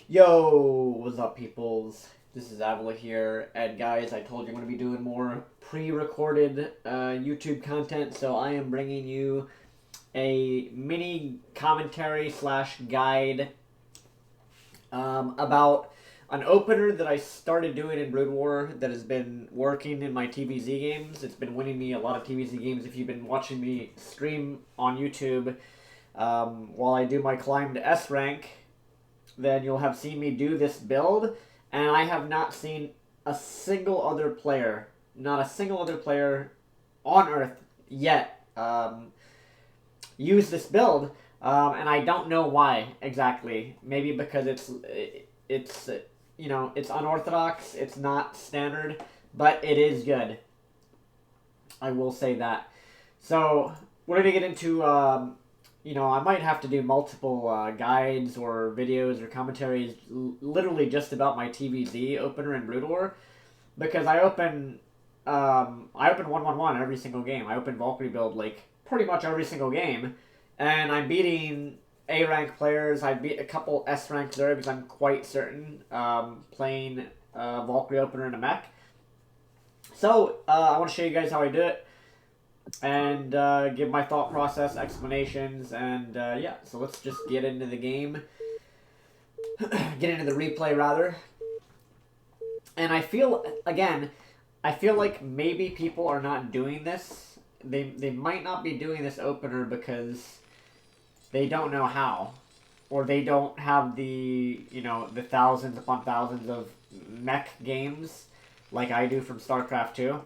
Yo, what's up, peoples? This is Avilo here, and guys, I told you I'm going to be doing more pre-recorded YouTube content, so I am bringing you a mini commentary slash guide about an opener that I started doing in Brood War that has been working in my TvZ games. It's been winning me a lot of TvZ games. If you've been watching me stream on YouTube while I do my climb to S rank, then you'll have seen me do this build, and I have not seen a single other player, not a single other player on Earth yet, use this build, and I don't know why exactly. Maybe because it's it's unorthodox, it's not standard, but it is good. I will say that. So we're gonna get into I might have to do multiple guides or videos or commentaries literally just about my TvZ opener in Brood War, because I open 1-1-1 every single game. I open Valkyrie build like pretty much every single game, and I'm beating A rank players. I beat a couple S rank Zergs, I'm quite certain, playing Valkyrie Opener in a Mech. So I want to show you guys how I do it, and give my thought process, explanations, and yeah, so let's just get into the game. Get into the replay, rather. And I feel like maybe people are not doing this. They might not be doing this opener because they don't know how. Or they don't have the thousands upon thousands of mech games like I do from Starcraft 2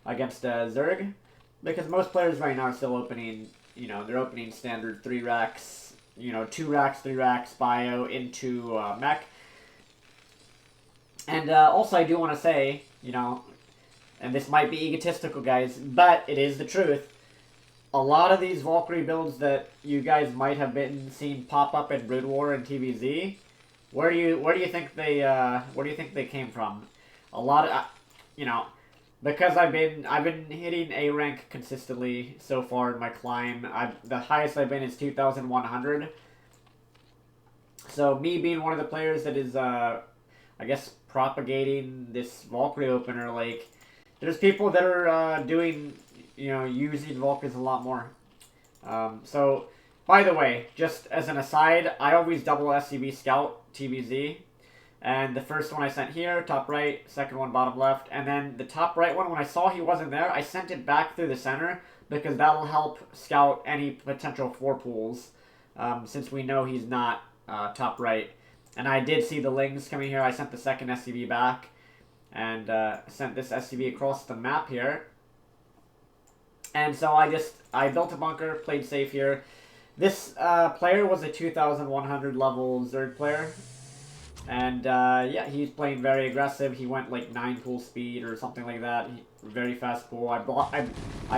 against Zerg. Because most players right now are still opening, they're opening standard 3 racks, 2 racks, 3 racks, bio into mech. And also I do want to say, and this might be egotistical, guys, but it is the truth. A lot of these Valkyrie builds that you guys might have been seeing pop up in Brood War and TvZ, where do you think they came from? A lot of, because I've been hitting A rank consistently so far in my climb. The highest I've been is 2,100. So me being one of the players that is I guess propagating this Valkyrie opener, like there's people that are doing using Valkyries a lot more. So by the way, just as an aside, I always double SCV scout TvZ. And the first one I sent here, top right, second one bottom left, and then the top right one, when I saw he wasn't there, I sent it back through the center, because that'll help scout any potential 4 pools, since we know he's not top right. And I did see the Lings coming here. I sent the second SCV back, and sent this SCV across the map here. And so I built a bunker, played safe here. This player was a 2,100 level Zerg player. And yeah, he's playing very aggressive. He went like 9 pool speed or something like that. Very fast pool. I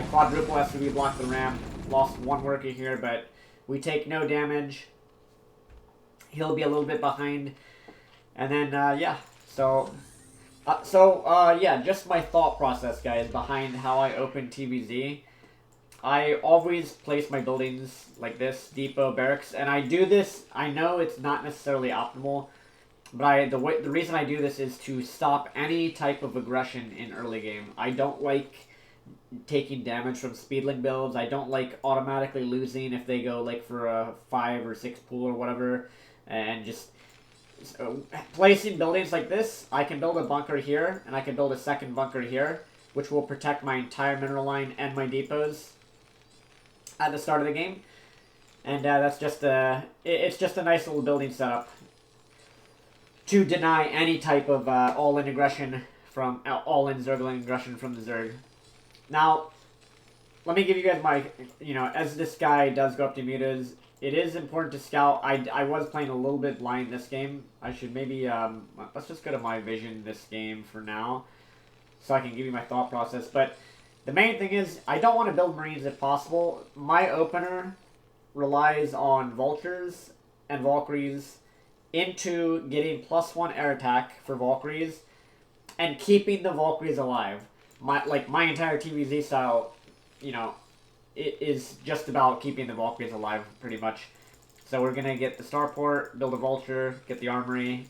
quadruple SCV, blocked the ramp. Lost 1 worker here, but we take no damage. He'll be a little bit behind. And then yeah, so yeah, just my thought process, guys, behind how I open TvZ. I always place my buildings like this, depot, barracks, and I do this. I know it's not necessarily optimal, but the reason I do this is to stop any type of aggression in early game. I don't like taking damage from speedling builds. I don't like automatically losing if they go like for a 5 or 6 pool or whatever. And just placing buildings like this, I can build a bunker here, and I can build a second bunker here, which will protect my entire mineral line and my depots at the start of the game. And that's just it's just a nice little building setup to deny any type of all-in aggression from all-in Zergling aggression from the Zerg. Now, let me give you guys my, as this guy does go up to mutas, it is important to scout. I was playing a little bit blind this game. I should maybe, let's just go to my vision this game for now, so I can give you my thought process. But the main thing is, I don't want to build Marines if possible. My opener relies on Vultures and Valkyries into getting +1 air attack for Valkyries and keeping the Valkyries alive. My entire TvZ style, it is just about keeping the Valkyries alive, pretty much. So we're going to get the starport, build a vulture, get the armory.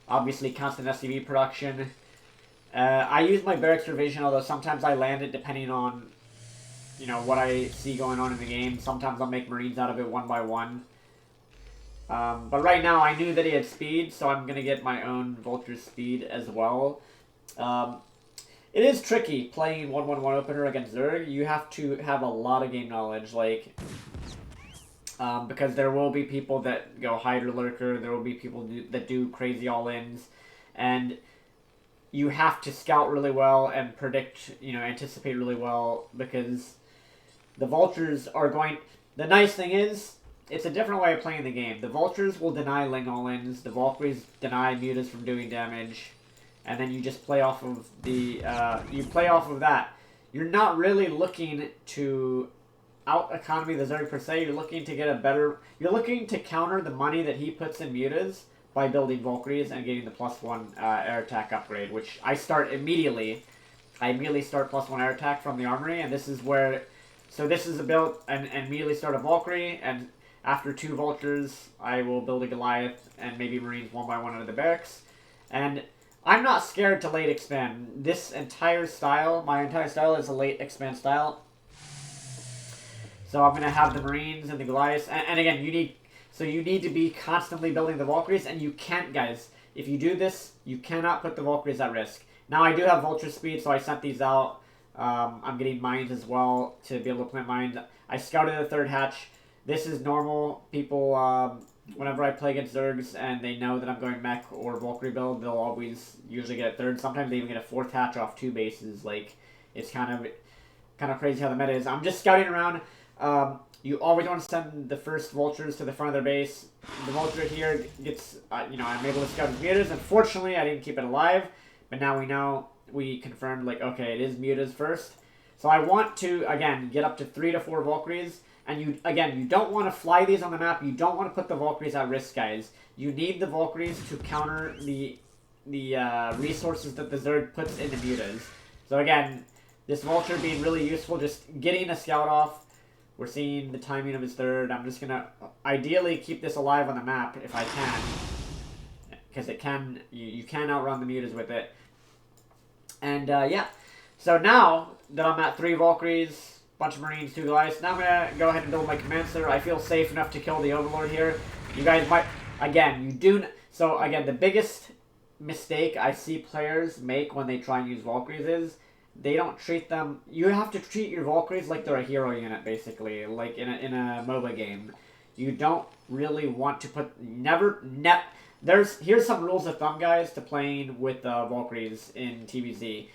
Obviously, constant SCV production. I use my barracks for vision, although sometimes I land it depending on, you know, what I see going on in the game. Sometimes I'll make Marines out of it one by one. But right now, I knew that he had speed, so I'm going to get my own vulture speed as well. It is tricky playing 1-1-1 opener against Zerg. You have to have a lot of game knowledge, like, because there will be people that go Hydra Lurker, there will be people that do crazy all-ins, and you have to scout really well and predict, you know, anticipate really well, because the vultures are going... The nice thing is, it's a different way of playing the game. The vultures will deny Ling all-ins, the Valkyries deny mutas from doing damage, and then you just play off of the... you play off of that. You're not really looking to out-economy the Zerg per se, you're looking to get a better... You're looking to counter the money that he puts in mutas by building Valkyries and getting the +1 air attack upgrade, which I start immediately. I immediately start +1 air attack from the armory, and this is where... So this is a build, and immediately start a Valkyrie, and after 2 vultures, I will build a Goliath, and maybe Marines one by one out of the barracks. And I'm not scared to late expand. This entire style, my entire style is a late expand style. So I'm going to have the Marines and the Goliaths, and again, you need... So you need to be constantly building the Valkyries, and you can't, guys. If you do this, you cannot put the Valkyries at risk. Now, I do have Vulture Speed, so I sent these out. I'm getting mines as well to be able to plant mines. I scouted the 3rd hatch. This is normal. People, whenever I play against Zergs and they know that I'm going Mech or Valkyrie build, they'll always usually get a 3rd. Sometimes they even get a 4th hatch off 2 bases. Like, it's kind of crazy how the meta is. I'm just scouting around. You always want to send the first vultures to the front of their base. The vulture here gets, you know, I'm able to scout his mutas. Unfortunately, I didn't keep it alive, but now we know, we confirmed, like, okay, it is mutas first. So I want to, again, get up to 3 to 4 Valkyries. And you, again, you don't want to fly these on the map. You don't want to put the Valkyries at risk, guys. You need the Valkyries to counter the resources that the Zerg puts into mutas. So again, this vulture being really useful, just getting a scout off. We're seeing the timing of his 3rd. I'm just going to ideally keep this alive on the map if I can. Because it can, you can outrun the mutas with it. And yeah. So now that I'm at 3 Valkyries, bunch of Marines, 2 Goliaths, now I'm going to go ahead and build my command center. I feel safe enough to kill the Overlord here. You guys might, again, you do, so again, the biggest mistake I see players make when they try and use Valkyries is, they don't treat them... You have to treat your Valkyries like they're a hero unit, basically. Like in a MOBA game. You don't really want to put... Here's some rules of thumb, guys, to playing with Valkyries in TvZ.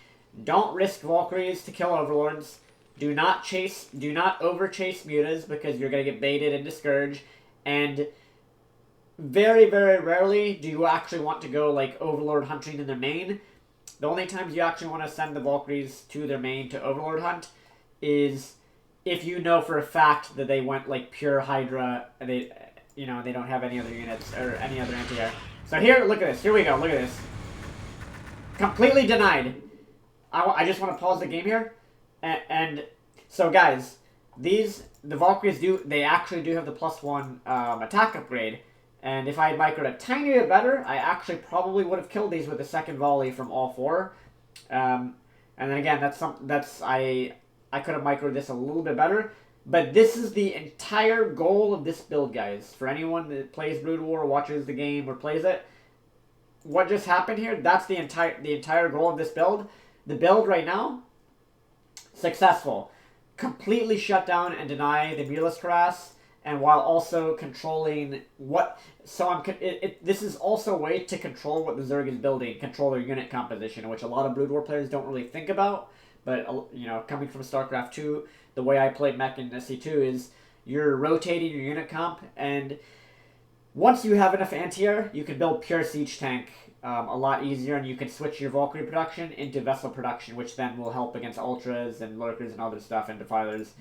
Don't risk Valkyries to kill Overlords. Do not over-chase mutas, because you're going to get baited and discouraged. And very, very rarely do you actually want to go, like, Overlord hunting in their main. The only times you actually want to send the Valkyries to their main to Overlord hunt is if you know for a fact that they went like pure Hydra and they don't have any other units or any other anti-air. So here, look at this. Here we go. Look at this. Completely denied. I just want to pause the game here. And so guys, the Valkyries they actually do have the +1 attack upgrade. And if I had microed a tiny bit better, I actually probably would have killed these with a 2nd volley from all 4. And then again, I could have microed this a little bit better. But this is the entire goal of this build, guys. For anyone that plays Brood War, watches the game, or plays it, what just happened here? That's the entire goal of this build. The build right now, successful. Completely shut down and deny the Mulas Harass. And while also controlling what... So this is also a way to control what the Zerg is building, control their unit composition, which a lot of Brood War players don't really think about. But, you know, coming from Starcraft 2, the way I played Mech in SC2 is you're rotating your unit comp, and once you have enough anti-air, you can build pure siege tank a lot easier, and you can switch your Valkyrie production into vessel production, which then will help against Ultras and Lurkers and other stuff, and Defilers.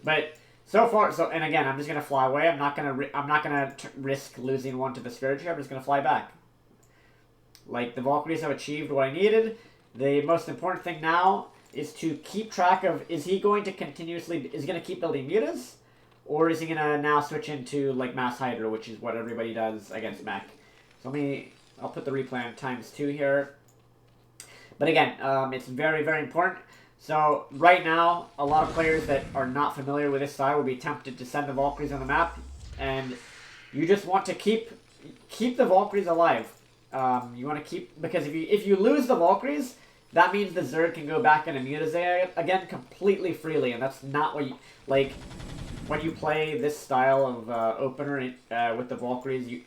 But... So far, and again, I'm just gonna fly away. I'm not gonna risk losing one to the Scourge here. I'm just gonna fly back. Like, the Valkyries have achieved what I needed. The most important thing now is to keep track of, is he going to keep building mutas, or is he gonna now switch into like Mass Hydra, which is what everybody does against Mech? So I'll put the replay on ×2 here. But again, it's very, very important. So right now, a lot of players that are not familiar with this style will be tempted to send the Valkyries on the map, and you just want to keep the Valkyries alive. You want to keep, because if you lose the Valkyries, that means the Zerg can go back into META again completely freely, and that's not what you like. When you play this style of opener with the Valkyries,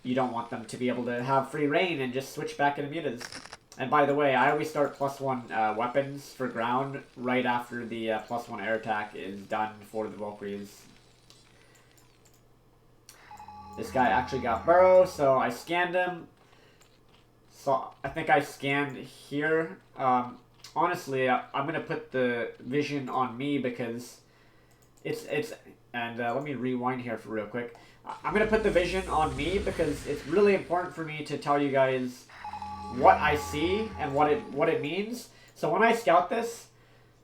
you don't want them to be able to have free reign and just switch back into mutas. And by the way, I always start +1 weapons for ground right after the +1 air attack is done for the Valkyries. This guy actually got burrow, so I scanned him. So I think I scanned here. Honestly, I'm gonna put the vision on me because and let me rewind here for real quick. I'm gonna put the vision on me because it's really important for me to tell you guys what I see and what it means. So when I scout this,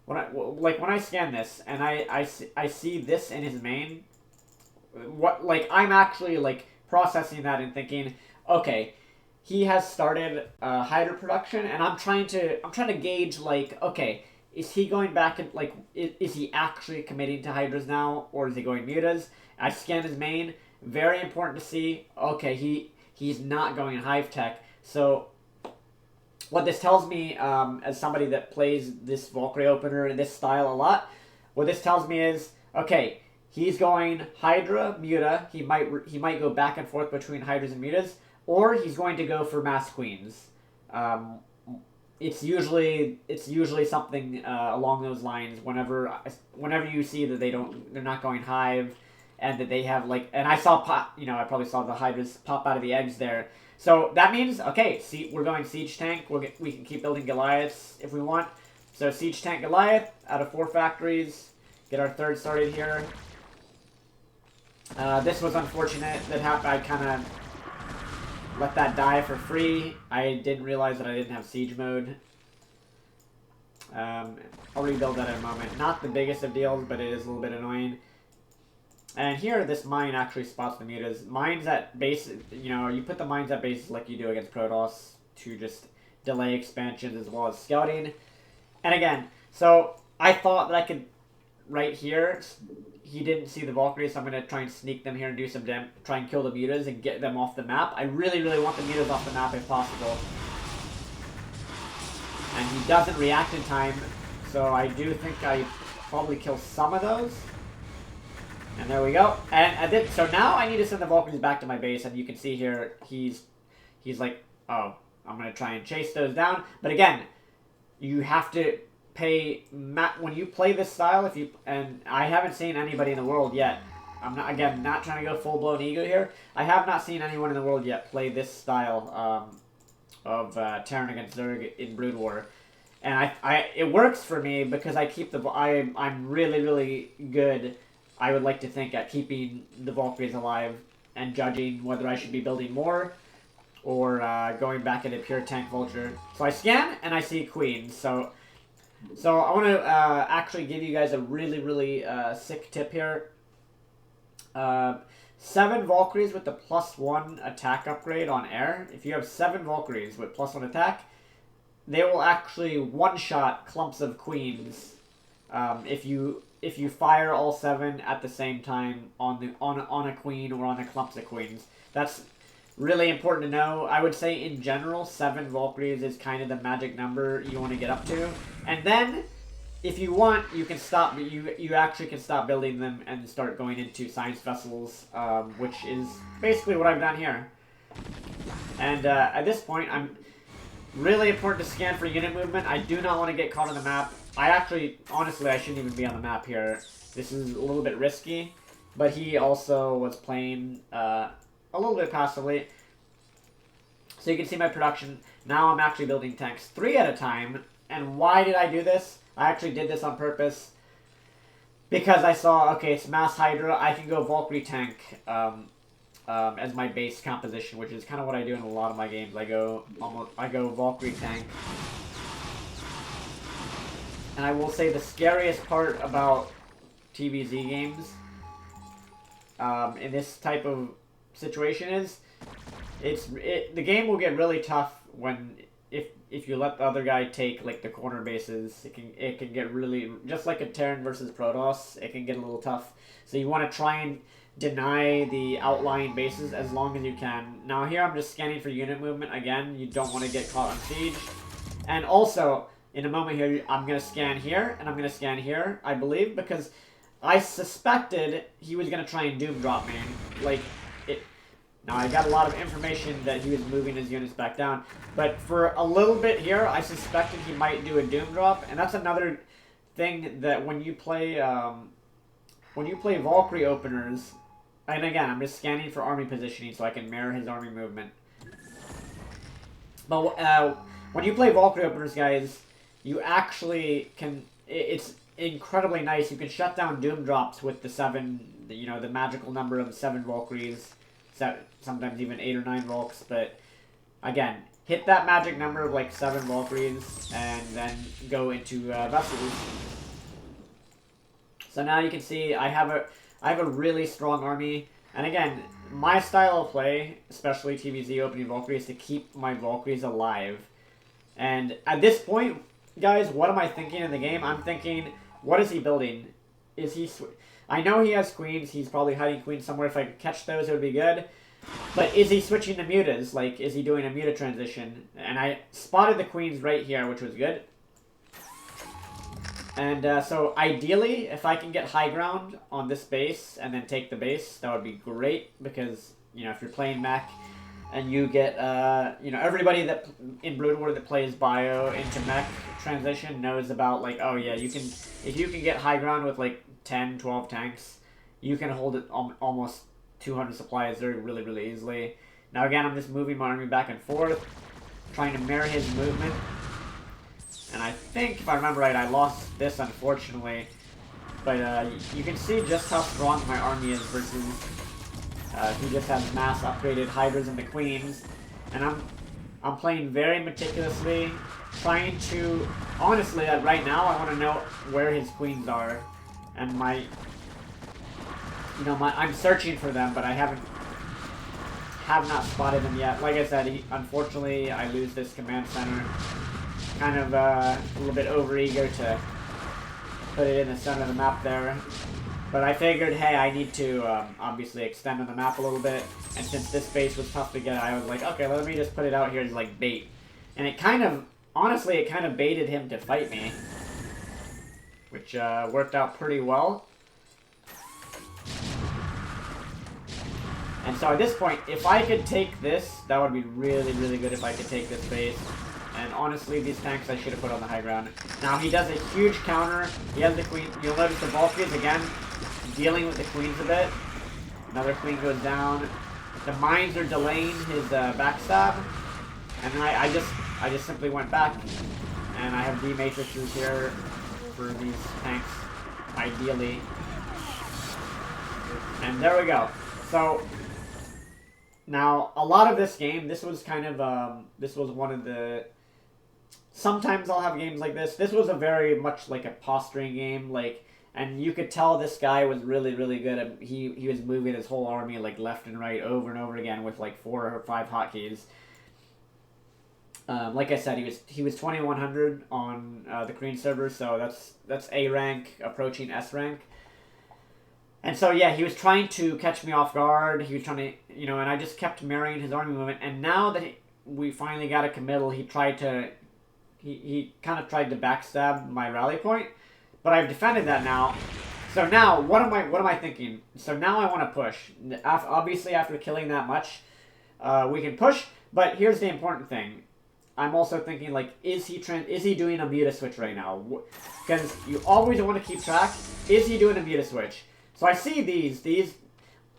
when I scan this and I see this in his main, I'm actually processing that and thinking, okay, he has started Hydra production, and I'm trying to gauge okay, is he going back and is he actually committing to Hydras now, or is he going mutas? I scan his main. Very important to see. Okay, he's not going Hive Tech. So what this tells me, as somebody that plays this Valkyrie opener in this style a lot, what this tells me is, okay, he's going Hydra, Muta. He might go back and forth between Hydras and Mutas, or he's going to go for Mass Queens. It's usually something along those lines. Whenever you see that they're not going Hive, and that they have and I saw I probably saw the Hydras pop out of the eggs there. So that means, okay, we're going Siege Tank. We can keep building Goliaths if we want. So Siege Tank Goliath out of 4 factories. Get our 3rd started here. This was unfortunate that happened. I kind of let that die for free. I didn't realize that I didn't have siege mode. I'll rebuild that in a moment. Not the biggest of deals, but it is a little bit annoying. And here, this mine actually spots the mutas. Mines at base, you put the mines at bases like you do against Protoss to just delay expansions as well as scouting. And again, so I thought that I could, right here, he didn't see the Valkyries, so I'm going to try and sneak them here and do some try and kill the mutas and get them off the map. I really, really want the mutas off the map if possible. And he doesn't react in time, so I do think I probably kill some of those. And there we go. And so now I need to send the Valkyries back to my base, and you can see here he's like, oh, I'm going to try and chase those down. But again, you have to pay when you play this style. And I haven't seen anybody in the world yet. I'm not trying to go full blown ego here. I have not seen anyone in the world yet play this style of Terran against Zerg in Brood War. And it works for me because I'm really, really good. I would like to think at keeping the Valkyries alive and judging whether I should be building more or going back into pure tank vulture. So I scan and I see queens. So I want to actually give you guys a really, really sick tip here. 7 Valkyries with the +1 attack upgrade on air. If you have 7 Valkyries with +1 attack, they will actually one-shot clumps of queens if you fire all 7 at the same time on a queen or on a clumps of queens. That's really important to know. I would say in general 7 Valkyries is kind of the magic number you want to get up to. And then if you want, you can stop. You actually can stop building them and start going into science vessels, which is basically what I've done here. And at this point, I'm really important to scan for unit movement. I do not want to get caught on the map. Honestly, I shouldn't even be on the map here. This is a little bit risky, but he also was playing a little bit passively. So you can see my production. Now I'm actually building tanks 3 at a time. And why did I do this? I actually did this on purpose because I saw, okay, it's Mass Hydra. I can go Valkyrie tank as my base composition, which is kind of what I do in a lot of my games. I go Valkyrie tank. And I will say the scariest part about TvZ games in this type of situation is, the game will get really tough when if you let the other guy take like the corner bases. It can get really, just like a Terran versus Protoss, it can get a little tough. So you want to try and deny the outlying bases as long as you can. Now here I'm just scanning for unit movement again. You don't want to get caught on siege. And also, in a moment here, I'm going to scan here, and I'm going to scan here, I believe, because I suspected he was going to try and doom drop me. Like, now I got a lot of information that he was moving his units back down, but for a little bit here, I suspected he might do a doom drop, and that's another thing that when you play Valkyrie openers, and again, I'm just scanning for army positioning so I can mirror his army movement. But when you play Valkyrie openers, guys, you actually can. It's incredibly nice. You can shut down doom drops with the 7, the magical number of 7 Valkyries. Sometimes even 8 or 9 Valks. But again, hit that magic number of like 7 Valkyries, and then go into vessels. So now you can see I have a really strong army, and again, my style of play, especially TvZ opening Valkyrie, is to keep my Valkyries alive. And at this point, guys, what am I thinking in the game? I'm thinking, what is he building? Is he... I know he has queens. He's probably hiding queens somewhere. If I could catch those, it would be good. But is he switching to mutas? Like, is he doing a muta transition? And I spotted the queens right here, which was good. And so ideally, if I can get high ground on this base and then take the base, that would be great. Because, if you're playing Mech and you get, everybody that in Brood War that plays Bio into Mech transition knows about, like, oh yeah, if you can get high ground with like 10, 12 tanks, you can hold it almost 200 supplies there really, really easily. Now again, I'm just moving my army back and forth, trying to mirror his movement. And I think, if I remember right, I lost this, unfortunately. But you can see just how strong my army is versus he just has mass upgraded Hydras and the Queens. And I'm playing very meticulously, trying to... Honestly, right now, I want to know where his Queens are. And I'm searching for them, but I have not spotted them yet. Like I said, unfortunately, I lose this command center. Kind of a little bit overeager to put it in the center of the map there. But I figured, hey, I need to obviously extend on the map a little bit. And since this base was tough to get, I was like, okay, let me just put it out here as like bait. And it kind of, honestly, it kind of baited him to fight me. Which worked out pretty well. And so at this point, if I could take this, that would be really, really good if I could take this base. And honestly, these tanks I should have put on the high ground. Now, he does a huge counter. He has the queen. You'll notice the Valkyries, again, dealing with the queens a bit. Another queen goes down. The mines are delaying his backstab. And then I just simply went back. And I have D-matrices here for these tanks, ideally. And there we go. So... Now, a lot of this game, this was kind of, this was one of the... Sometimes I'll have games like this. This was a very much like a posturing game, like, and you could tell this guy was really, really good at, he was moving his whole army, like, left and right over and over again with, like, 4 or 5 hotkeys. Like I said, he was 2100 on the Korean server, so that's A rank approaching S rank. And so, yeah, he was trying to catch me off guard. He was trying to, and I just kept mirroring his army movement. And now that we finally got a committal, he tried to, he kind of tried to backstab my rally point. But I've defended that now. So now, what am I thinking? So now I want to push. Obviously, after killing that much, we can push. But here's the important thing. I'm also thinking, like, is he doing a muta switch right now? Because you always want to keep track. Is he doing a muta switch? So I see these,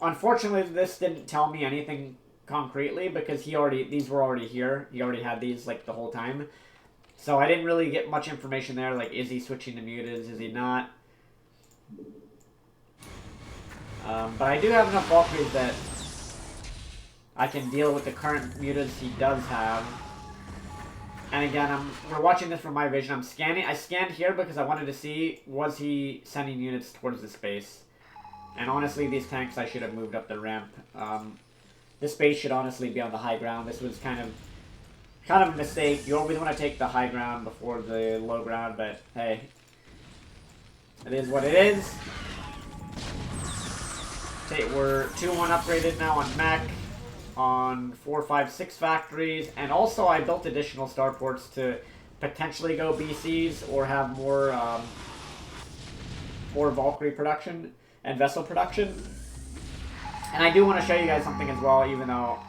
unfortunately this didn't tell me anything concretely because these were already here. He already had these like the whole time. So I didn't really get much information there, like is he switching to mutas, is he not? But I do have enough Valkyries that I can deal with the current mutas he does have. And again, we're watching this from my vision. I scanned here because I wanted to see, was he sending units towards the space? And honestly, these tanks, I should have moved up the ramp. This base should honestly be on the high ground. This was kind of a mistake. You always want to take the high ground before the low ground, but hey, it is what it is. We're 2-1 upgraded now on Mech, on 4, 5, 6 factories, and also I built additional starports to potentially go BCs or have more Valkyrie production and vessel production. And I do want to show you guys something as well, even though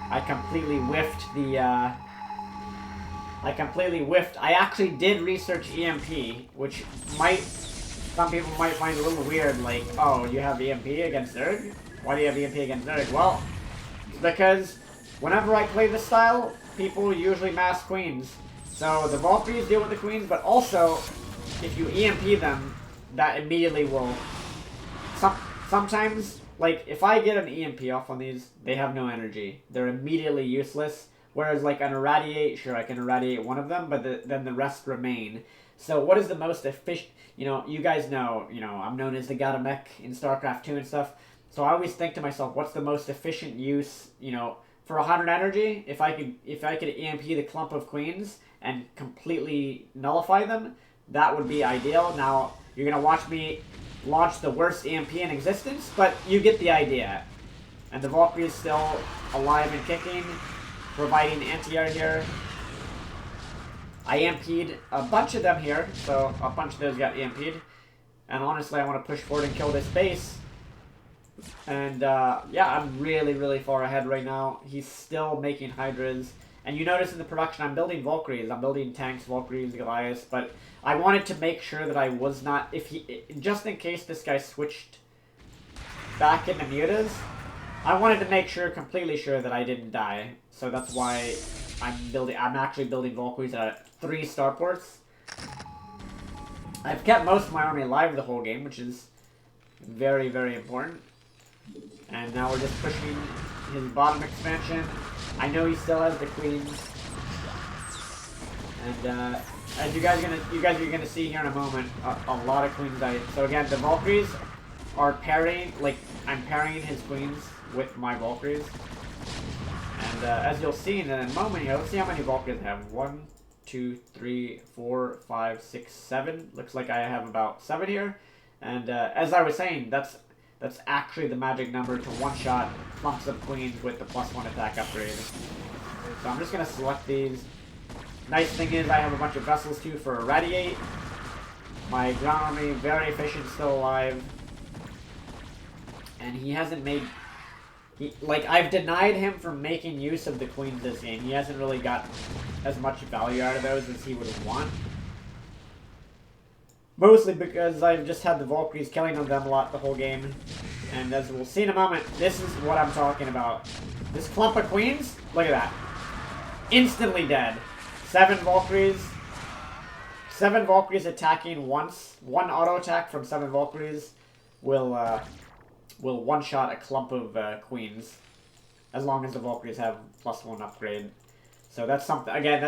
I completely whiffed the I actually did research EMP, which some people might find a little weird, like, oh, you have EMP against Zerg? Why do you have EMP against Zerg? Well, it's because whenever I play this style, people usually mass queens. So the Valkyries deal with the queens, but also, if you EMP them, that immediately will... Sometimes, like, if I get an EMP off on these, they have no energy. They're immediately useless. Whereas, like, an irradiate, sure, I can irradiate one of them, but then the rest remain. So what is the most efficient... you guys know, I'm known as the god of Mech in Starcraft 2 and stuff. So I always think to myself, what's the most efficient use, for 100 energy? If I could EMP the clump of queens and completely nullify them, that would be ideal. Now, you're going to watch me launch the worst EMP in existence, but you get the idea. And the Valkyrie is still alive and kicking, providing anti-air here. I EMP'd a bunch of them here, so a bunch of those got EMP'd. And honestly, I want to push forward and kill this base. And yeah, I'm really, really far ahead right now. He's still making Hydras. And you notice in the production, I'm building Valkyries. I'm building tanks, Valkyries, Goliaths. But I wanted to make sure that I was not... just in case this guy switched back into mutas, I wanted to make sure, completely sure, that I didn't die. So that's why I'm actually building Valkyries at 3 starports. I've kept most of my army alive the whole game, which is very, very important. And now we're just pushing his bottom expansion. I know he still has the queens. And as you guys are gonna see here in a moment, a lot of queens died. So again, the Valkyries are pairing, like, I'm pairing his queens with my Valkyries. And as you'll see in a moment here, let's see how many Valkyries I have. 1, 2, 3, 4, 5, 6, 7. Looks like I have about 7 here. And as I was saying, that's actually the magic number to one-shot clumps of queens with the +1 attack upgrade. So I'm just going to select these. Nice thing is I have a bunch of vessels too for irradiate. My ground army, very efficient, still alive. And he hasn't made... I've denied him from making use of the queens this game. He hasn't really got as much value out of those as he would want. Mostly because I've just had the Valkyries killing on them a lot the whole game. And as we'll see in a moment, this is what I'm talking about. This clump of queens, look at that. Instantly dead. 7 Valkyries. 7 Valkyries attacking once. 1 auto attack from 7 Valkyries will one-shot a clump of queens. As long as the Valkyries have +1 upgrade. So that's something, again,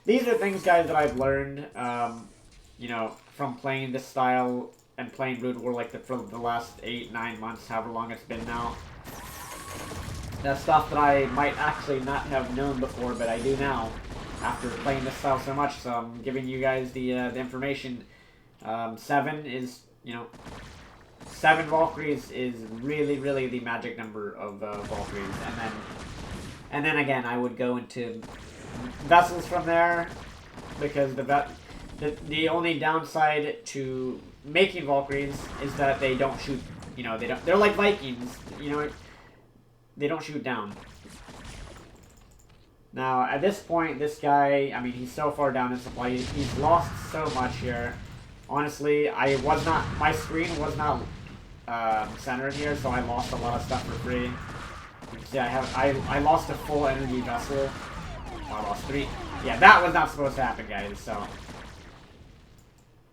these are things, guys, that I've learned, from playing this style and playing Brood War for the last 8, 9 months, however long it's been now. That's stuff that I might actually not have known before, but I do now, after playing this style so much, so I'm giving you guys the information. 7 is, 7 Valkyries is really, really the magic number of Valkyries, and then again, I would go into vessels from there, because the only downside to making Valkyries is that they don't shoot, they're like Vikings, they don't shoot down. Now, at this point, this guy, I mean, he's so far down in supply, he's lost so much here. Honestly, my screen was not centered here, so I lost a lot of stuff for free. You can see I lost a full energy vessel. I lost 3. Yeah, that was not supposed to happen, guys, so...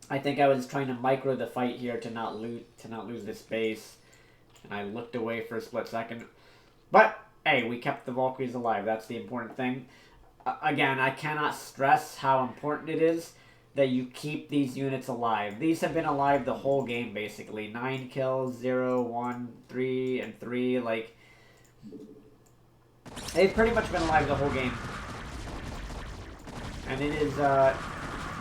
I think I was trying to micro the fight here to not lose this base, and I looked away for a split second. But hey, we kept the Valkyries alive. That's the important thing. Again, I cannot stress how important it is that you keep these units alive. These have been alive the whole game, basically. 9 kills, 0, 1, 3, and 3. Like, they've pretty much been alive the whole game. And it is,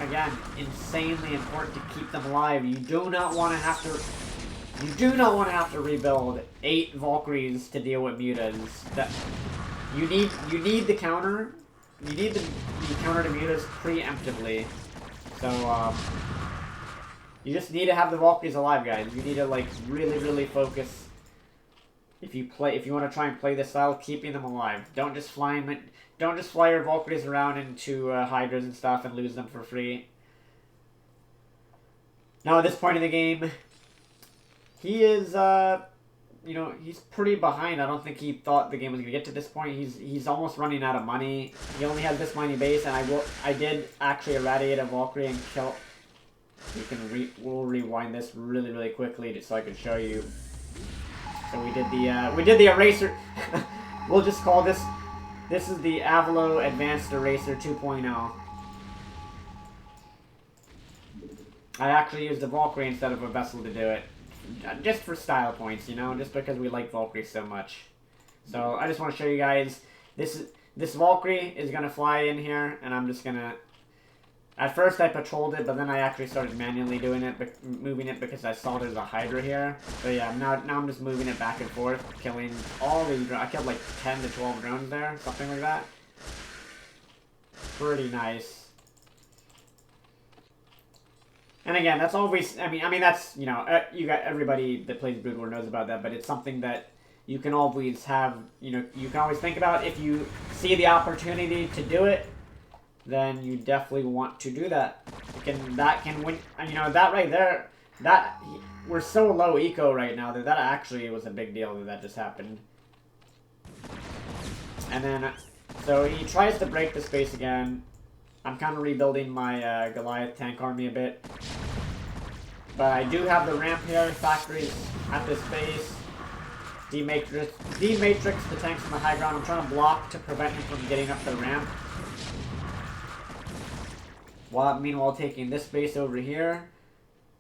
again, insanely important to keep them alive. You do not want to have to... You do not want to have to rebuild 8 Valkyries to deal with mutas. That you need the counter. You need the counter to mutas preemptively. So you just need to have the Valkyries alive, guys. You need to like really focus. If you want to try and play this style, keeping them alive. Don't just fly your Valkyries around into Hydras and stuff and lose them for free. Now at this point in the game, he is, you know, he's pretty behind. I don't think he thought the game was going to get to this point. He's almost running out of money. He only has this many base, and I did actually irradiate a Valkyrie and kill... We'll rewind this really quickly just so I can show you. So we did the eraser. We'll just call this is the Avilo Advanced Eraser 2.0. I actually used a Valkyrie instead of a Vessel to do it. Just for style points, you know, just because we like Valkyrie so much. So I just want to show you guys, this Valkyrie is going to fly in here, and I'm just going to... At first I patrolled it, but then I actually started manually doing it, moving it because I saw there's a Hydra here. So yeah, now I'm just moving it back and forth, killing all these drones. I killed like 10 to 12 drones there, something like that. Pretty nice. And again, that's always, I mean that's, you know, you got everybody that plays Brood War knows about that, but it's something that you can always have, you know, you can always think about. If you see the opportunity to do it, then you definitely want to do that. That can win, you know, that right there, we're so low eco right now that actually was a big deal that just happened. And then, so he tries to break the space again. I'm kind of rebuilding my Goliath tank army a bit. But I do have the ramp here, factories at this base. Dematrix the tanks on the high ground. I'm trying to block to prevent him from getting up the ramp. Meanwhile taking this base over here.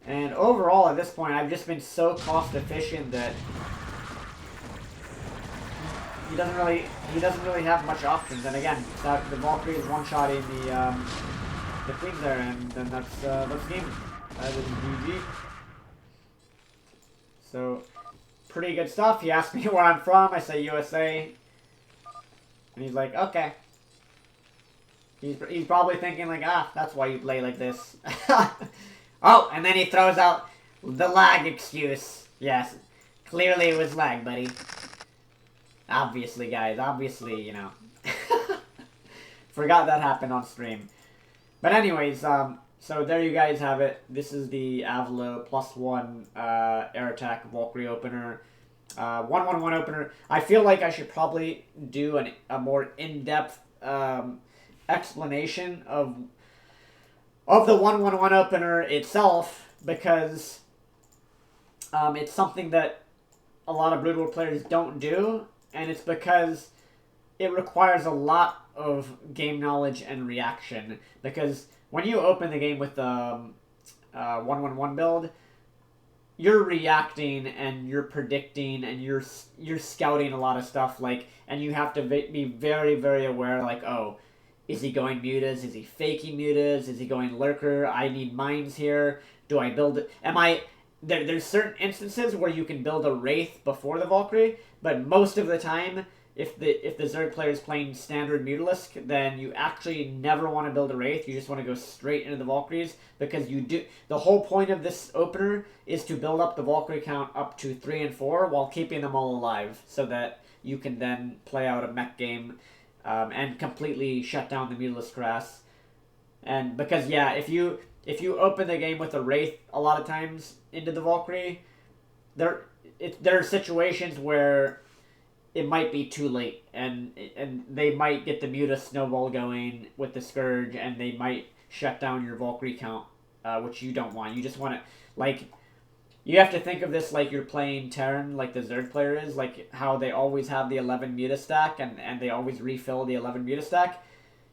And overall at this point I've just been so cost efficient that he doesn't really have much options. And again, the Valkyrie is one-shotting the queens there, and then that's game. That is GG. So pretty good stuff. He asked me where I'm from. I say USA, and he's like, okay. He's probably thinking like, that's why you play like this. Oh, and then he throws out the lag excuse. Yes, clearly it was lag, buddy. Obviously, guys. Obviously, you know. Forgot that happened on stream. But anyways, so there you guys have it. This is the Avilo +1 air attack Valkyrie opener. 1-1-1 opener. I feel like I should probably do a more in-depth explanation of the 1-1-1 opener itself, because it's something that a lot of Brood War players don't do, and it's because it requires a lot of game knowledge and reaction. Because when you open the game with the 1-1-1 build, you're reacting and you're predicting and you're scouting a lot of stuff, like, and you have to be very aware, like, oh, is he going mutas? Is he faking mutas? Is he going lurker? I need mines here. Do I build it? There's certain instances where you can build a Wraith before the Valkyrie, but most of the time, if the Zerg player is playing standard Mutalisk, then you actually never want to build a Wraith. You just want to go straight into the Valkyries, because the whole point of this opener is to build up the Valkyrie count up to 3 and 4 while keeping them all alive, so that you can then play out a mech game and completely shut down the Mutalisk class. And because, yeah, if you open the game with a Wraith a lot of times into the Valkyrie, there are situations where it might be too late, and they might get the Muta snowball going with the Scourge, and they might shut down your Valkyrie count, which you don't want. You just want to, like, you have to think of this like you're playing Terran, like the Zerg player is, like how they always have the 11 Muta stack, and they always refill the 11 Muta stack.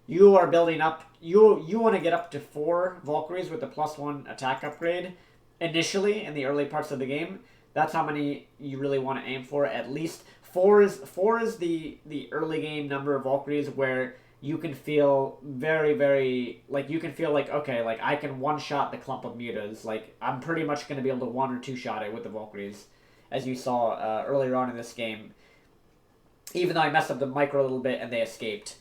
you are building up. You want to get up to 4 Valkyries with the +1 attack upgrade initially in the early parts of the game. That's how many you really want to aim for. At least 4 is the early game number of Valkyries where you can feel very, like, you can feel like, okay, like, I can one-shot the clump of mutas. Like, I'm pretty much going to be able to 1 or 2-shot it with the Valkyries, as you saw earlier on in this game. Even though I messed up the micro a little bit and they escaped.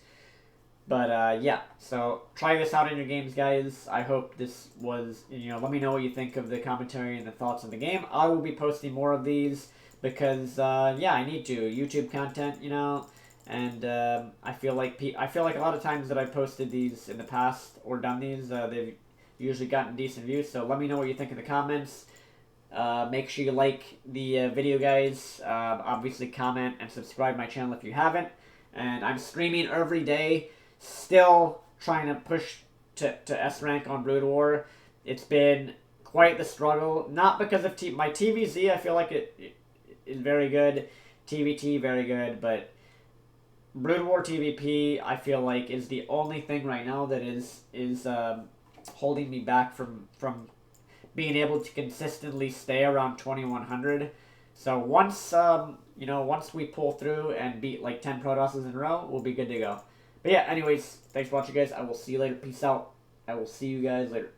But, yeah, so try this out in your games, guys. I hope this was, let me know what you think of the commentary and the thoughts of the game. I will be posting more of these because, yeah, I need to. YouTube content, and I feel like a lot of times that I've posted these in the past or done these, they've usually gotten decent views. So let me know what you think in the comments. Make sure you like the video, guys. Obviously, comment and subscribe my channel if you haven't. And I'm streaming every day. Still trying to push to S rank on Brood War. It's been quite the struggle. Not because of my TvZ. I feel like it is very good. TvT very good, but Brood War TvP I feel like is the only thing right now that is holding me back from being able to consistently stay around 2100. So once once we pull through and beat like 10 Protosses in a row, we'll be good to go. But yeah, anyways, thanks for watching, guys. I will see you later. Peace out. I will see you guys later.